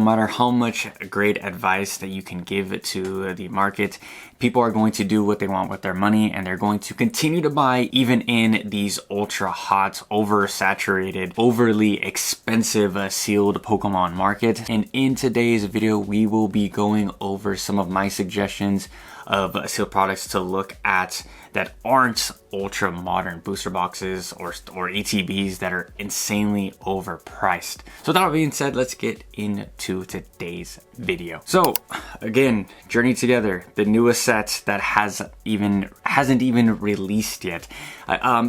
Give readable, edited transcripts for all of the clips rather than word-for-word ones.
matter how much great advice that you can give to the market, people are going to do what they want with their money, and they're going to continue to buy even in these ultra hot, oversaturated, overly expensive sealed Pokemon market. And in today's video, we will be going over some of my suggestions of sealed products to look at that aren't ultra modern booster boxes or ETBs that are insanely overpriced. So that being said, let's get into today's video. So again, Journey Together, the newest set that hasn't even released yet.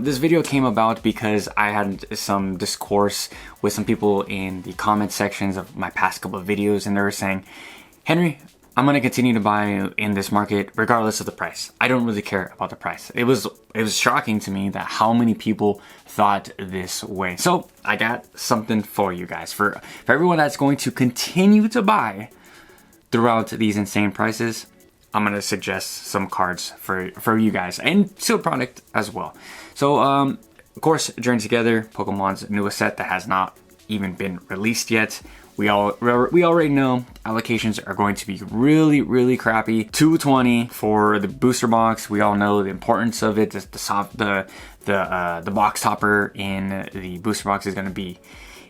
This video came about because I had some discourse with some people in the comment sections of my past couple of videos, and they were saying, Henry, I'm going to continue to buy in this market regardless of the price. I don't really care about the price. It was shocking to me that how many people thought this way. So I got something for you guys. For everyone that's going to continue to buy throughout these insane prices, I'm going to suggest some cards for you guys and sealed product as well. So of course, Journey Together, Pokemon's newest set that has not even been released yet. We already know allocations are going to be really crappy. 220 for the booster box. We all know the importance of it. The box topper in the booster box is going to be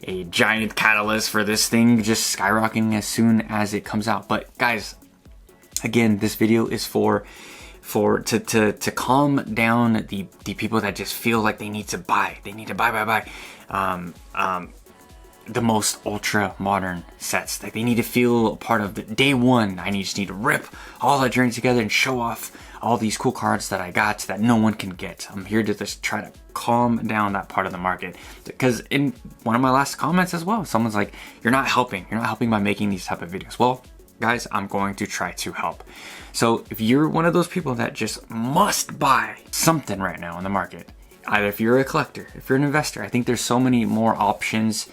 a giant catalyst for this thing just skyrocketing as soon as it comes out. But guys, again, this video is to calm down the people that just feel like they need to buy. They need to buy. The most ultra modern sets. Like they need to feel a part of the day one. I just need to rip all that Journey Together and show off all these cool cards that I got that no one can get. I'm here to just try to calm down that part of the market. Because in one of my last comments as well, someone's like, you're not helping by making these type of videos. Well, guys, I'm going to try to help. So if you're one of those people that just must buy something right now in the market, either if you're a collector, if you're an investor, I think there's so many more options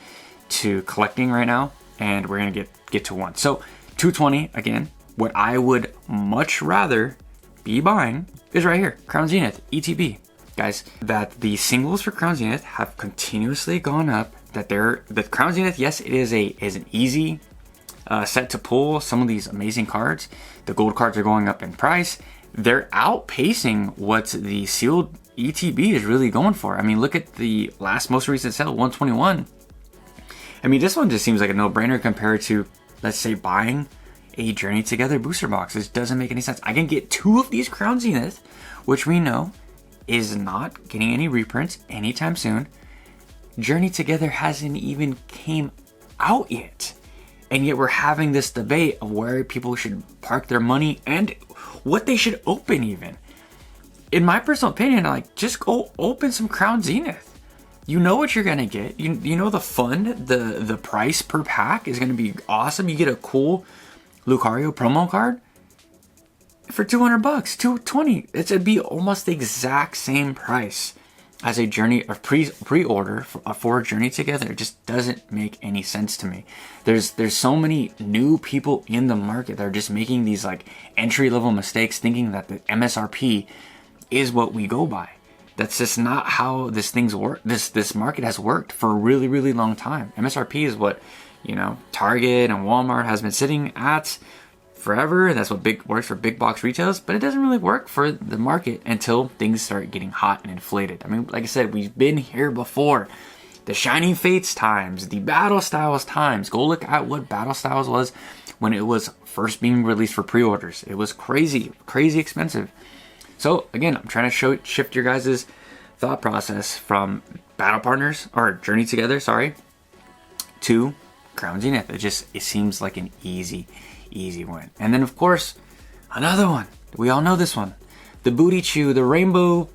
to collecting right now, and we're gonna get to one. So 220 again. What I would much rather be buying is right here, Crown Zenith ETB, guys. That the singles for Crown Zenith have continuously gone up. That the Crown Zenith, yes, it is an easy set to pull some of these amazing cards. The gold cards are going up in price. They're outpacing what the sealed ETB is really going for. I mean, look at the most recent sale, 121. I mean, this one just seems like a no-brainer compared to, let's say, buying a Journey Together booster box. This doesn't make any sense. I can get 2 of these Crown Zenith, which we know is not getting any reprints anytime soon. Journey Together hasn't even came out yet. And yet we're having this debate of where people should park their money and what they should open even. In my personal opinion, like, just go open some Crown Zenith. You know what you're gonna get. You know the fun, the price per pack is gonna be awesome. You get a cool Lucario promo card for $200, $220. It'd be almost the exact same price as a pre-order for Journey Together. It just doesn't make any sense to me. There's so many new people in the market that are just making these like entry-level mistakes, thinking that the MSRP is what we go by. That's just not how this market has worked for a really long time. MSRP is what, Target and Walmart has been sitting at forever. That's what works for big box retailers, but it doesn't really work for the market until things start getting hot and inflated. I mean, like I said, we've been here before. The Shining Fates times, the Battle Styles times. Go look at what Battle Styles was when it was first being released for pre-orders. It was crazy expensive. So again, I'm trying to shift your guys' thought process from Battle Partners or Journey Together, to Crown Zenith. It seems like an easy win. And then of course, another one. We all know this one. The Booty Chew, the Rainbow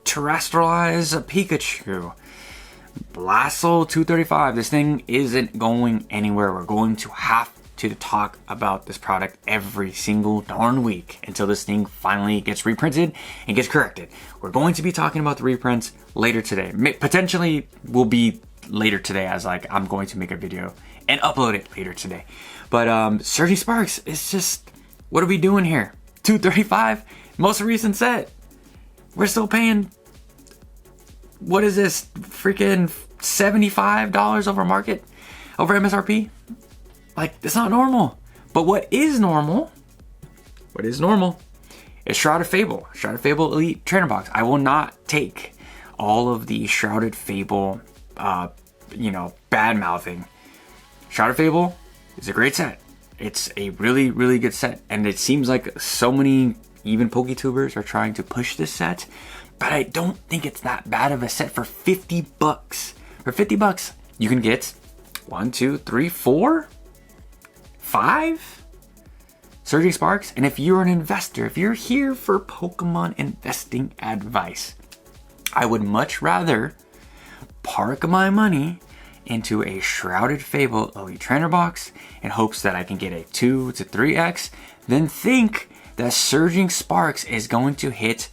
Terrestrialized Pikachu. Blastoise 235. This thing isn't going anywhere. We're going to have to talk about this product every single darn week until this thing finally gets reprinted and gets corrected. We're going to be talking about the reprints later today. Potentially will be later today, as I'm going to make a video and upload it later today. But Surging Sparks, it's just, what are we doing here? 235, most recent set. We're still paying, what is this, freaking $75 over MSRP? Like, it's not normal. But what is normal is Shrouded Fable. Shrouded Fable Elite Trainer Box. I will not take all of the Shrouded Fable, bad mouthing. Shrouded Fable is a great set. It's a really, really good set. And it seems like so many, even PokeTubers, are trying to push this set. But I don't think it's that bad of a set for $50. For $50, you can get 1, 2, 3, 4, 5 Surging Sparks. And if you're an investor, if you're here for Pokemon investing advice, I would much rather park my money into a Shrouded Fable Elite Trainer Box in hopes that I can get a 2 to 3x than think that Surging Sparks is going to hit,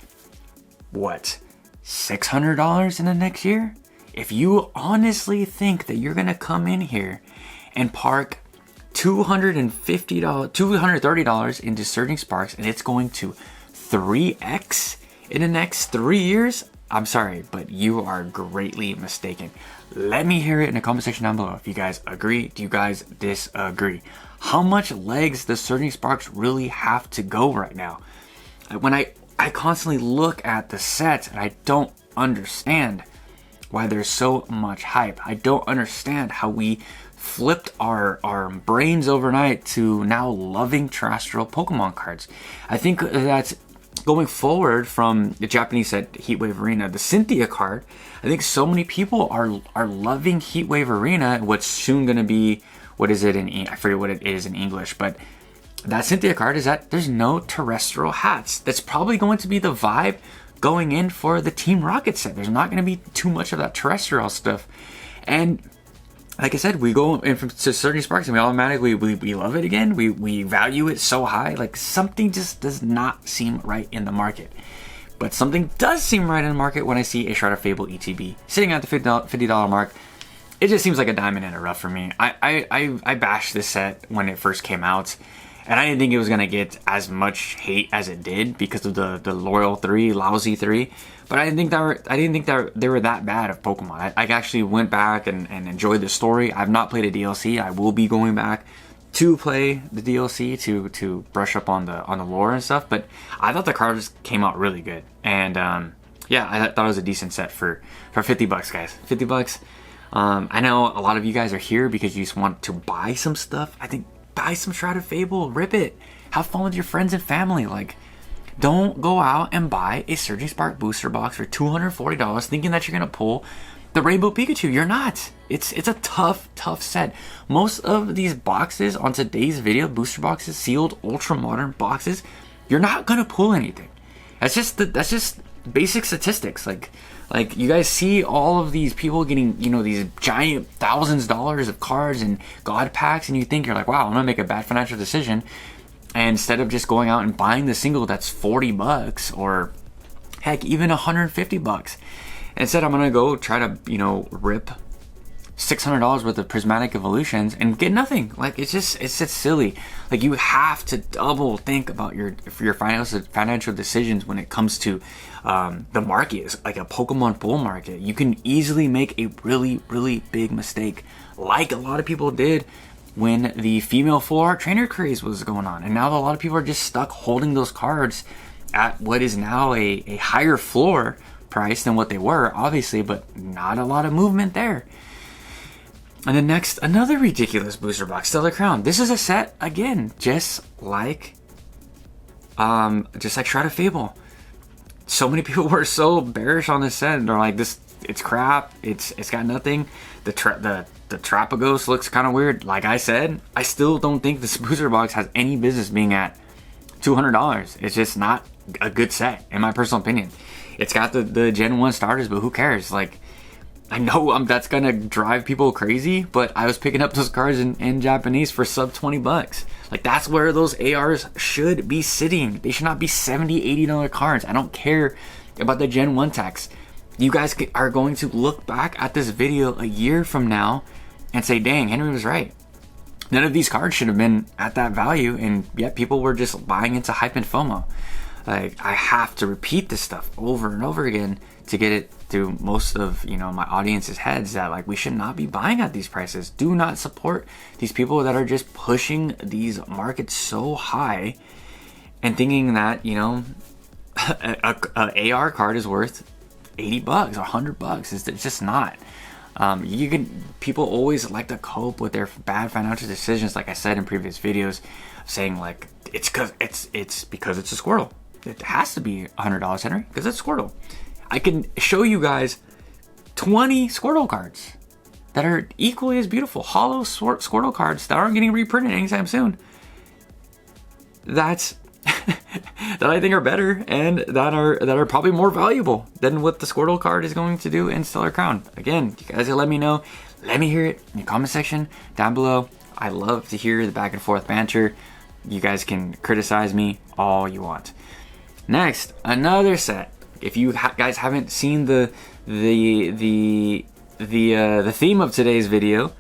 what, $600 in the next year? If you honestly think that you're going to come in here and park $230 into Surging Sparks and it's going to 3x in the next 3 years, I'm sorry, but you are greatly mistaken. Let me hear it in the comment section down below. If you guys agree, do you guys disagree? How much legs does Surging Sparks really have to go right now? When I constantly look at the sets and I don't understand why there's so much hype. I don't understand how we flipped our brains overnight to now loving terrestrial Pokemon cards. I think that's going forward from the Japanese set Heatwave Arena, the Cynthia card. I think so many people are loving Heatwave Arena, what's soon going to be, what is it in, I forget what it is in English, but that Cynthia card is that there's no terrestrial hats. That's probably going to be the vibe going in for the Team Rocket set. There's not going to be too much of that terrestrial stuff. And like I said, we go in to Surging Sparks and we automatically, we love it again. We value it so high. Like, something just does not seem right in the market. But something does seem right in the market when I see a Shrouded Fable ETB sitting at the $50 mark. It just seems like a diamond in the rough for me. I bashed this set when it first came out, and I didn't think it was gonna get as much hate as it did because of the Loyal 3, Lousy 3. But I didn't think that they were that bad of Pokemon. I actually went back and enjoyed the story. I've not played a DLC. I will be going back to play the DLC to brush up on the lore and stuff. But I thought the cards came out really good, and yeah, I thought it was a decent set for $50, guys. $50. I know a lot of you guys are here because you just want to buy some stuff. I think buy some Shrouded Fable, rip it, have fun with your friends and family. Like, don't go out and buy a Surging Spark booster box for $240 thinking that you're gonna pull the Rainbow Pikachu. You're not. It's a tough set. Most of these boxes on today's video, booster boxes, sealed ultra modern boxes, you're not gonna pull anything. That's just basic statistics. Like you guys see all of these people getting, these giant $thousands of cards and God packs, and you think, you're like, wow, I'm gonna make a bad financial decision. And instead of just going out and buying the single that's $40 or heck, even $150, instead I'm gonna go try to, rip $600 worth of Prismatic Evolutions and get nothing. Like, it's just silly. Like, you have to double think about your financial decisions when it comes to the market. It's like a Pokemon bull market. You can easily make a really, really big mistake, like a lot of people did when the female full art trainer craze was going on. And now a lot of people are just stuck holding those cards at what is now a higher floor price than what they were, obviously, but not a lot of movement there. And then next, another ridiculous booster box, Stellar Crown. This is a set, again, just like Shrouded Fable. So many people were so bearish on this set. They're like, it's crap. It's got nothing. The Trapagos looks kind of weird. Like I said, I still don't think this booster box has any business being at $200. It's just not a good set, in my personal opinion. It's got the Gen 1 starters, but who cares? Like, I know that's gonna drive people crazy, but I was picking up those cards in Japanese for sub $20. Like, that's where those ARs should be sitting. They should not be $70, $80 cards. I don't care about the Gen 1 tax. You guys are going to look back at this video a year from now and say, dang, Henry was right. None of these cards should have been at that value, and yet people were just buying into hype and FOMO. Like, I have to repeat this stuff over and over again to get it through most of, you know, my audience's heads that like we should not be buying at these prices. Do not support these people that are just pushing these markets so high and thinking that, you know, a AR card is worth $80 or $100. It's just not. People always like to cope with their bad financial decisions, like I said in previous videos, saying like it's because it's a Squirtle. It has to be $100, Henry, because it's Squirtle. I can show you guys 20 Squirtle cards that are equally as beautiful, hollow Squirtle cards that aren't getting reprinted anytime soon. That I think are better and that are probably more valuable than what the Squirtle card is going to do in Stellar Crown. Again, you guys let me know. Let me hear it in the comment section down below. I love to hear the back and forth banter. You guys can criticize me all you want. Next, another set. If you guys haven't seen the theme of today's video,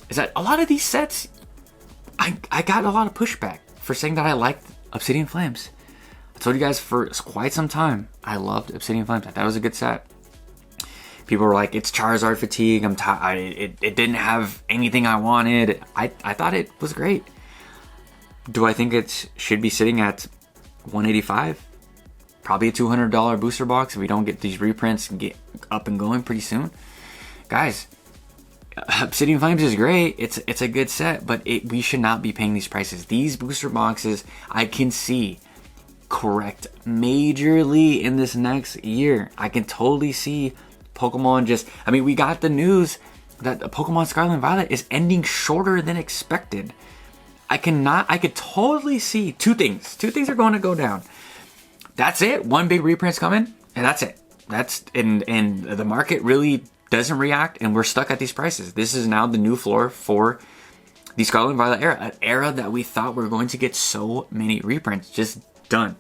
is that a lot of these sets, I got a lot of pushback for saying that I liked Obsidian Flames. I told you guys for quite some time I loved Obsidian Flames. I thought it was a good set. People were like, it's Charizard fatigue. I'm tired. It didn't have anything I wanted. I thought it was great. Do I think it should be sitting at $185? Probably a $200 booster box if we don't get these reprints and get up and going pretty soon. Guys, Obsidian Flames is great. It's a good set, but we should not be paying these prices. These booster boxes I can see correct majorly in this next year. I can totally see Pokemon we got the news that Pokemon Scarlet and Violet is ending shorter than expected. I could totally see two things. Two things are going to go down. That's it. One big reprint's coming, and that's it. And the market really doesn't react, and we're stuck at these prices. This is now the new floor for the Scarlet and Violet era, an era that we thought we were going to get so many reprints. Just done.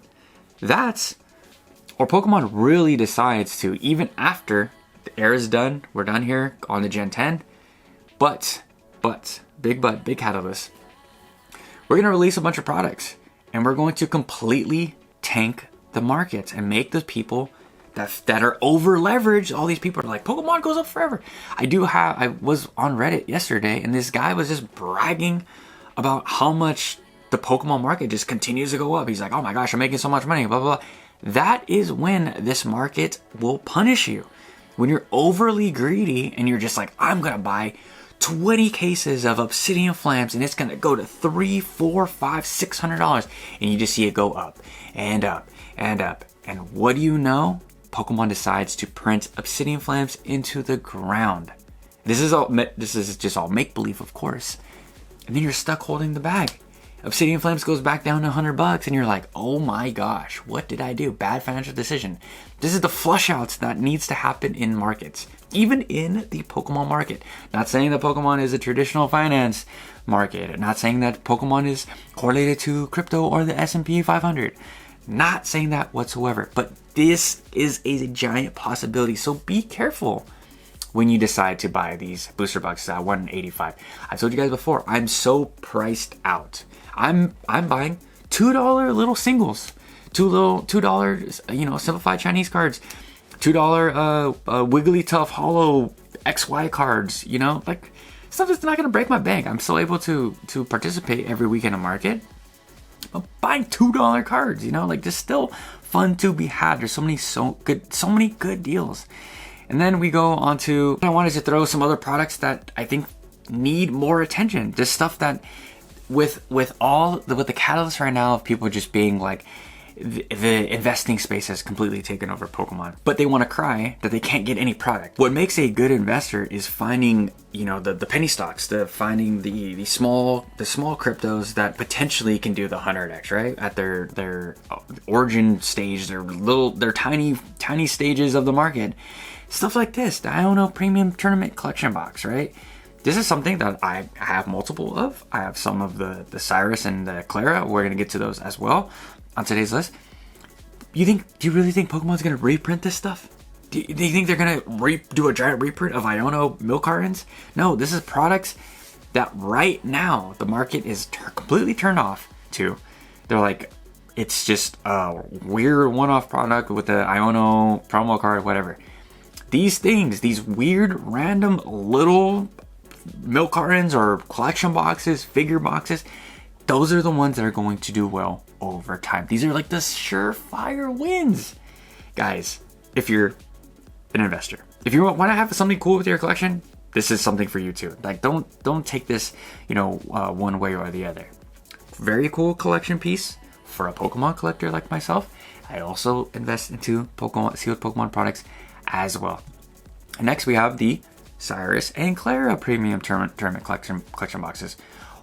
Or Pokemon really decides to, even after the era's done, we're done here on the Gen 10, but, big catalyst, we're going to release a bunch of products, and we're going to completely tank the markets and make the people that are over leveraged. All these people are like, Pokemon goes up forever. I was on Reddit yesterday, and this guy was just bragging about how much the Pokemon market just continues to go up. He's like, oh my gosh, I'm making so much money, blah, blah, blah. That is when this market will punish you. When you're overly greedy and you're just like, I'm gonna buy 20 cases of Obsidian Flames and it's gonna go to $300, $400, $500, $600, and you just see it go up and up and up. And what do you know? Pokemon decides to print Obsidian Flames into the ground. This is just all make-believe, of course. And then you're stuck holding the bag. Obsidian Flames goes back down to $100 and you're like, oh my gosh, what did I do? Bad financial decision. This is the flush outs that needs to happen in markets, even in the Pokemon market. Not saying that Pokemon is a traditional finance market. Not saying that Pokemon is correlated to crypto or the S&P 500. Not saying that whatsoever, but this is a giant possibility. So be careful when you decide to buy these booster boxes at $185. I told you guys before, I'm so priced out. I'm buying $2 little singles, $2 simplified Chinese cards, $2 Wigglytuff hollow XY cards. Like stuff that's not gonna break my bank. I'm still able to participate every week in a market. But buying $2 cards, like just still fun to be had. There's so many good deals. And then we go on to, I wanted to throw some other products that I think need more attention. Just stuff that with the catalyst right now of people just being like, the investing space has completely taken over Pokemon, but they want to cry that they can't get any product. What makes a good investor is finding, the penny stocks, finding the small cryptos that potentially can do the 100x, right? At their origin stage, their tiny stages of the market. Stuff like this, the Iono Premium Tournament Collection Box, right? This is something that I have multiple of. I have some of the Cyrus and the Clara. We're going to get to those as well on today's list. Do you really think Pokemon's going to reprint this stuff? Do you think they're going to do a giant reprint of Iono milk cartons? No, this is products that right now the market is completely turned off to. They're like, it's just a weird one-off product with the Iono promo card, whatever. these things, these weird, random little milk cartons or collection boxes, figure boxes, those are the ones that are going to do well over time. These are like the surefire wins. Guys, if you're an investor, if you want to have something cool with your collection, this is something for you too. Like, don't take this, one way or the other. Very cool collection piece for a Pokemon collector like myself. I also invest into Pokemon sealed Pokemon products as well. Next, we have the Cyrus and Clara Premium Tournament collection boxes.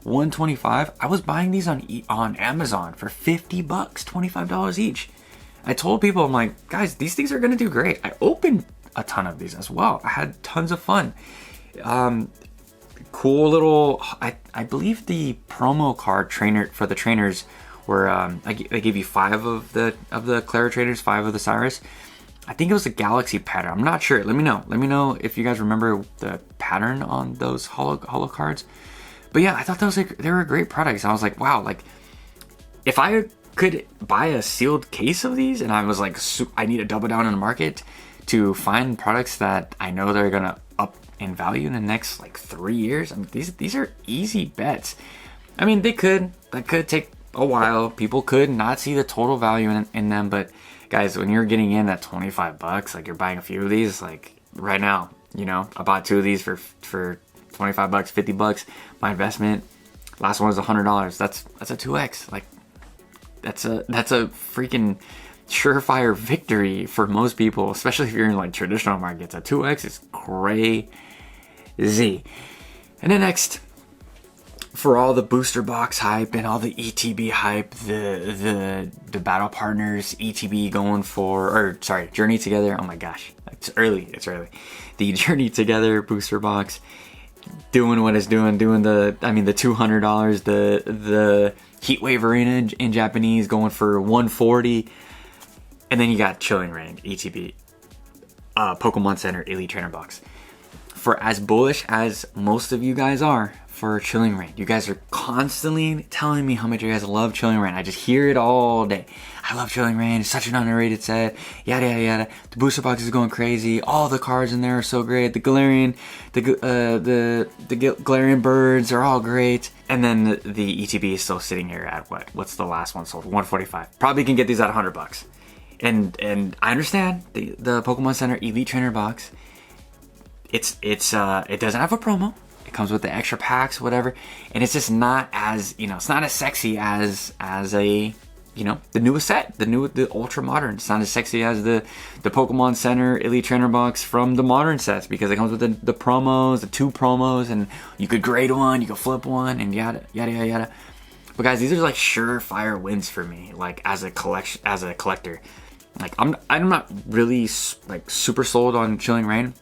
$125. I was buying these on Amazon for $50, $25 each. I told people, I'm like, guys, these things are gonna do great. I opened a ton of these as well. I had tons of fun. Cool little. I believe the promo card for the trainers were they gave you 5 of the Clara trainers, 5 of the Cyrus. I think it was a galaxy pattern. I'm not sure. Let me know if you guys remember the pattern on those holo cards. But yeah, I thought they were great products. I was like, wow, like if I could buy a sealed case of these and I was like, I need to double down in the market to find products that I know they're gonna up in value in the next like 3 years. I mean, these are easy bets. I mean, that could take a while. People could not see the total value in them, but guys, when you're getting in at $25, like you're buying a few of these, like right now, I bought 2 of these for $25, $50. My investment, last one was $100. That's a 2x. Like that's a freaking surefire victory for most people, especially if you're in like traditional markets. A 2x is crazy. And then next, for all the booster box hype and all the ETB hype, the battle partners ETB going for, Journey Together. Oh my gosh, it's early. The Journey Together booster box doing what it's doing the $200, the Heatwave Arena in Japanese going for $140, and then you got Chilling Reign ETB Pokemon Center Elite Trainer box. For as bullish as most of you guys are for Chilling Reign, you guys are constantly telling me how much you guys love Chilling Reign. I just hear it all day. I love Chilling Reign. It's such an underrated set. Yada yada yada. The booster box is going crazy. All the cards in there are so great. The Galarian, the Galarian birds are all great. And then the ETB is still sitting here at what? What's the last one sold? $145. Probably can get these at $100. And I understand the Pokemon Center Elite Trainer box. It doesn't have a promo. It comes with the extra packs, whatever, and it's just not as it's not as sexy as a the newest set, the ultra modern. It's not as sexy as the Pokemon Center Elite Trainer box from the modern sets, because it comes with the promos, the 2 promos, and you could grade one, you could flip one, and yada yada yada yada. But guys, these are like surefire wins for me, like as a collector. Like I'm not really like super sold on Chilling Reign.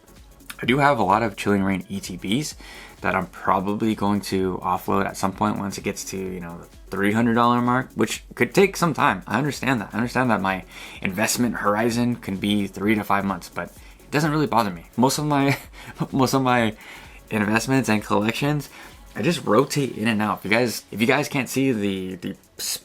I do have a lot of Chilling Reign ETBs that I'm probably going to offload at some point once it gets to the $300 mark, which could take some time. I understand that my investment horizon can be 3 to 5 months, but it doesn't really bother me. Most of my investments and collections, I just rotate in and out. If you guys can't see the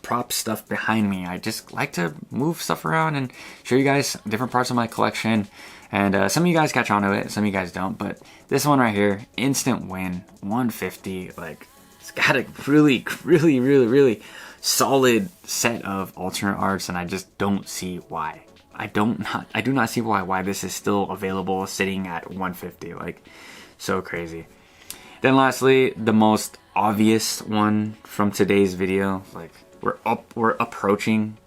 prop stuff behind me, I just like to move stuff around and show you guys different parts of my collection. And some of you guys catch on to it, some of you guys don't. But this one right here, instant win, 150. Like, it's got a really, really, really, really solid set of alternate arts, and I just don't see why. I do not see why this is still available, sitting at 150. Like, so crazy. Then lastly, the most obvious one from today's video, like we're approaching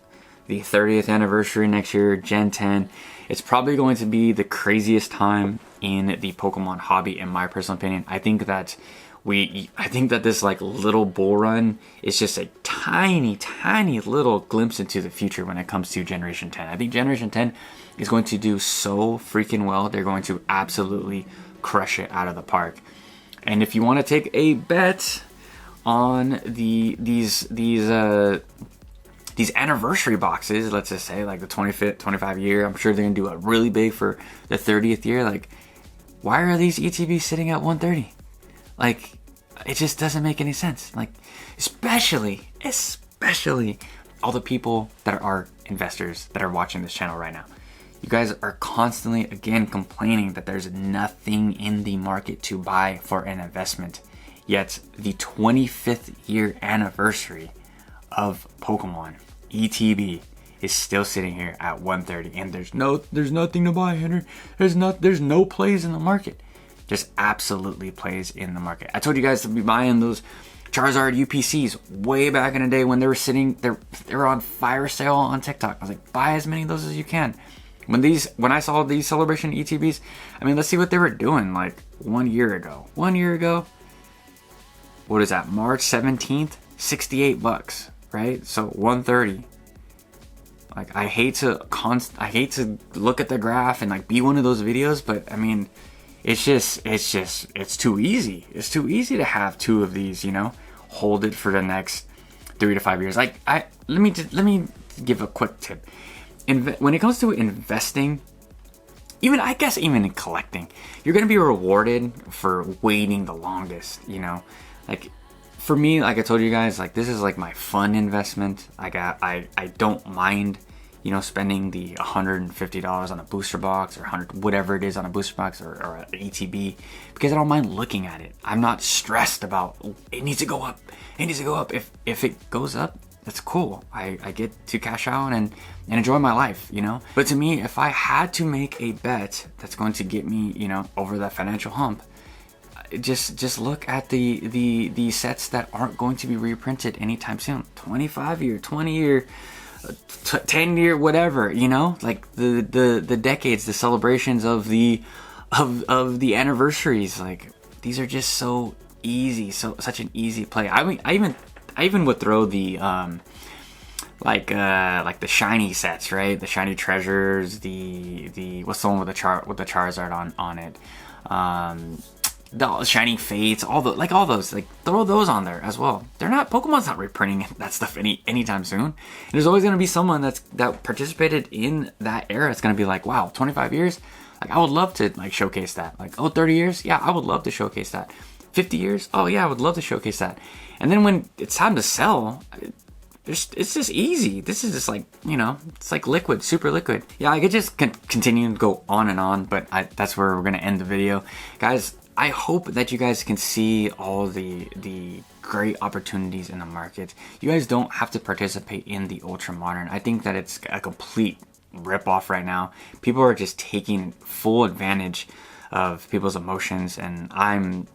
the 30th anniversary next year, Gen 10. It's probably going to be the craziest time in the Pokemon hobby, in my personal opinion. I think that this like little bull run is just a tiny, tiny little glimpse into the future when it comes to Generation 10. I think Generation 10 is going to do so freaking well. They're going to absolutely crush it out of the park. And if you want to take a bet on these anniversary boxes, let's just say like the 25th, 25 year, I'm sure they're gonna do it really big for the 30th year. Like, why are these ETBs sitting at 130? Like, it just doesn't make any sense. Like, especially all the people that are investors that are watching this channel right now. You guys are constantly, again, complaining that there's nothing in the market to buy for an investment. Yet the 25th year anniversary of Pokemon ETB is still sitting here at 130, and there's nothing to buy, Henry. There's no plays in the market. Just absolutely plays in the market. I told you guys to be buying those Charizard UPCs way back in the day when they were on fire sale on TikTok. I was like, buy as many of those as you can. When I saw these Celebration ETBs, I mean, let's see what they were doing like 1 year ago. 1 year ago, what is that? March 17th, $68, right? So 130. Like, I hate to look at the graph and like be one of those videos, but I mean, it's too easy. It's too easy to have two of these, you know, hold it for the next 3 to 5 years. Like, let me give a quick tip. When it comes to investing, even in collecting, you're gonna be rewarded for waiting the longest, you know. Like, for me, like I told you guys, like, this is like my fun investment. I don't mind, you know, spending the $150 on a booster box, or 100, whatever it is, on a booster box or an ETB, because I don't mind looking at it. I'm not stressed about, oh, it needs to go up. It needs to go up. If it goes up, that's cool. I get to cash out and enjoy my life, you know. But to me, if I had to make a bet that's going to get me, you know, over that financial hump, just look at the sets that aren't going to be reprinted anytime soon. 25 year, 20 year, 10 year, whatever, you know, like the decades, the celebrations of the anniversaries. Like, these are just so easy, such an easy play. I mean, I even would throw the like the shiny sets, right? The shiny treasures, the what's the one with the Charizard on it? The Shining Fates, all those, like, throw those on there as well. Pokemon's not reprinting that stuff anytime soon. And there's always gonna be someone that participated in that era. It's gonna be like, wow, 25 years? Like, I would love to like showcase that. Like, oh, 30 years? Yeah, I would love to showcase that. 50 years? Oh yeah, I would love to showcase that. And then when it's time to sell, it's just easy. This is just like, you know, it's like liquid, super liquid. Yeah, I could just continue to go on and on, but that's where we're gonna end the video. Guys, I hope that you guys can see all the great opportunities in the market. You guys don't have to participate in the ultra modern. I think that it's a complete rip-off right now. People are just taking full advantage of people's emotions, and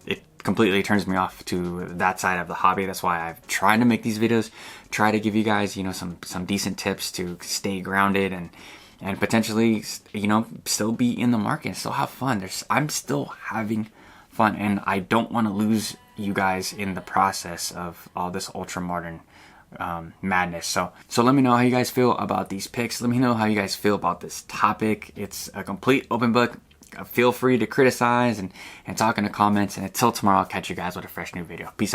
it completely turns me off to that side of the hobby. That's why I've tried to make these videos, try to give you guys, you know, some decent tips to stay grounded and potentially, you know, still be in the market, still have fun. I'm still having fun, and I don't want to lose you guys in the process of all this ultra modern madness. So let me know how you guys feel about these picks. Let me know how you guys feel about this topic. It's a complete open book. Feel free to criticize and talk in the comments. And until tomorrow, I'll catch you guys with a fresh new video. Peace out.